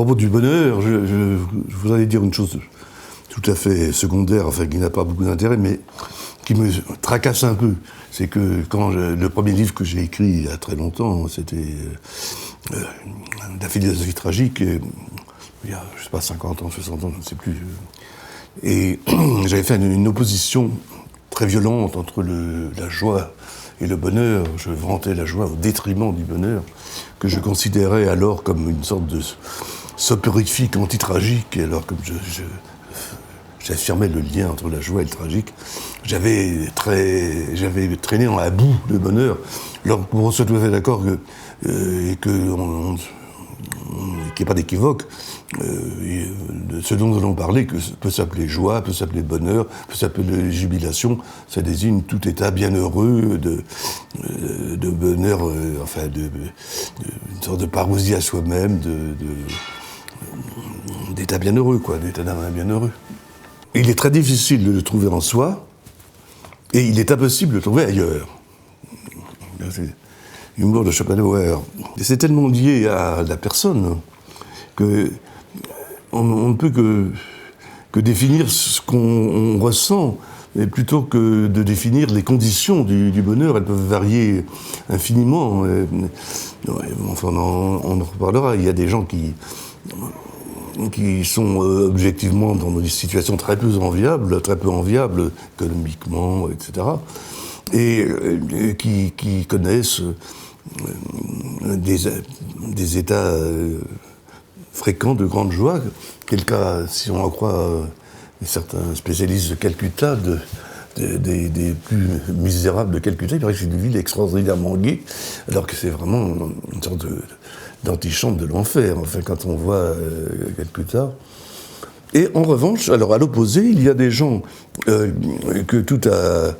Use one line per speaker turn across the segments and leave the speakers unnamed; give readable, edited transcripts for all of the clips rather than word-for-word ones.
propos du bonheur, je voudrais dire une chose tout à fait secondaire, enfin qui n'a pas beaucoup d'intérêt, mais qui me tracasse un peu. C'est que le premier livre que j'ai écrit il y a très longtemps, c'était La philosophie tragique, il y a, je sais pas, 50 ans, 60 ans, je ne sais plus. Et j'avais fait une opposition très violente entre la joie et le bonheur. Je vantais la joie au détriment du bonheur, que je considérais alors comme une sorte de soporifique anti-tragique, alors comme j'affirmais le lien entre la joie et le tragique, j'avais traîné dans la boue le bonheur. Alors on soit tout à fait d'accord qu'il n'y ait pas d'équivoque, ce dont nous allons parler peut s'appeler joie, peut s'appeler bonheur, peut s'appeler jubilation. Ça désigne tout état bienheureux, de bonheur, une sorte de parousie à soi-même, d'état bienheureux, quoi, d'état d'âme bienheureux. Il est très difficile de le trouver en soi, et il est impossible de le trouver ailleurs. C'est l'humour de Schopenhauer. Et c'est tellement lié à la personne que on ne peut que définir ce qu'on ressent, et plutôt que de définir les conditions du bonheur. Elles peuvent varier infiniment. Enfin, on en reparlera. Il y a des gens qui sont objectivement dans des situations très peu enviables économiquement, etc., et qui connaissent des états fréquents de grande joie. Quel cas, si on en croit certains spécialistes de Calcutta, des plus misérables de Calcutta, il paraît que c'est une ville extraordinairement gaie, alors que c'est vraiment une sorte d'antichambre de l'enfer, enfin, quand on voit Calcutta. Et en revanche, alors à l'opposé, il y a des gens que tout a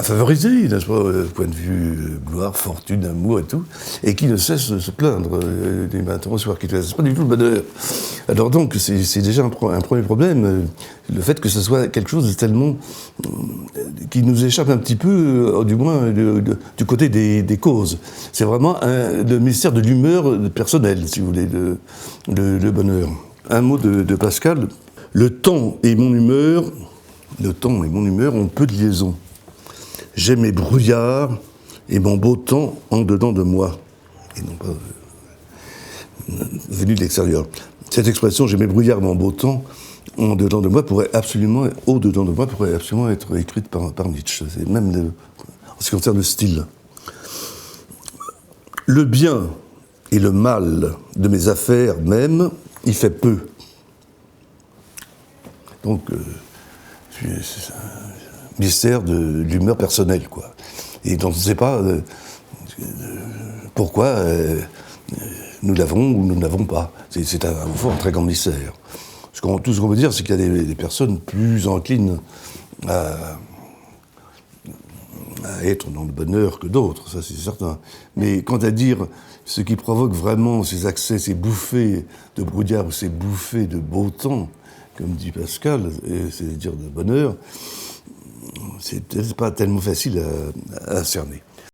favorisé, n'est-ce pas, point de vue gloire, fortune, amour et tout, et qui ne cessent de se plaindre des matins au soir, qui ne cessent pas du tout le bonheur. Alors donc, c'est déjà un premier problème, le fait que ce soit quelque chose de tellement qui nous échappe un petit peu, du moins du côté des causes. C'est vraiment le mystère de l'humeur personnelle, si vous voulez, le bonheur. Un mot de Pascal: le temps et mon humeur ont peu de liaison. J'ai mes brouillards et mon beau temps en dedans de moi, et non pas venu de l'extérieur. Cette expression, j'ai mes brouillards et mon beau temps en dedans de moi, au-dedans de moi, pourrait absolument être écrite par Nietzsche. C'est même en ce qui concerne le style. Le bien et le mal de mes affaires même, il fait peu. Donc, c'est un mystère de l'humeur personnelle, quoi. Et donc, on ne sait pas pourquoi nous l'avons ou nous ne l'avons pas. C'est au fond un très grand mystère. Tout ce qu'on peut dire, c'est qu'il y a des personnes plus enclines à être dans le bonheur que d'autres, ça c'est certain. Mais quant à dire ce qui provoque vraiment ces accès, ces bouffées de brouillard ou ces bouffées de beau temps, comme dit Pascal, c'est-à-dire de bonheur, c'est peut-être pas tellement facile à cerner.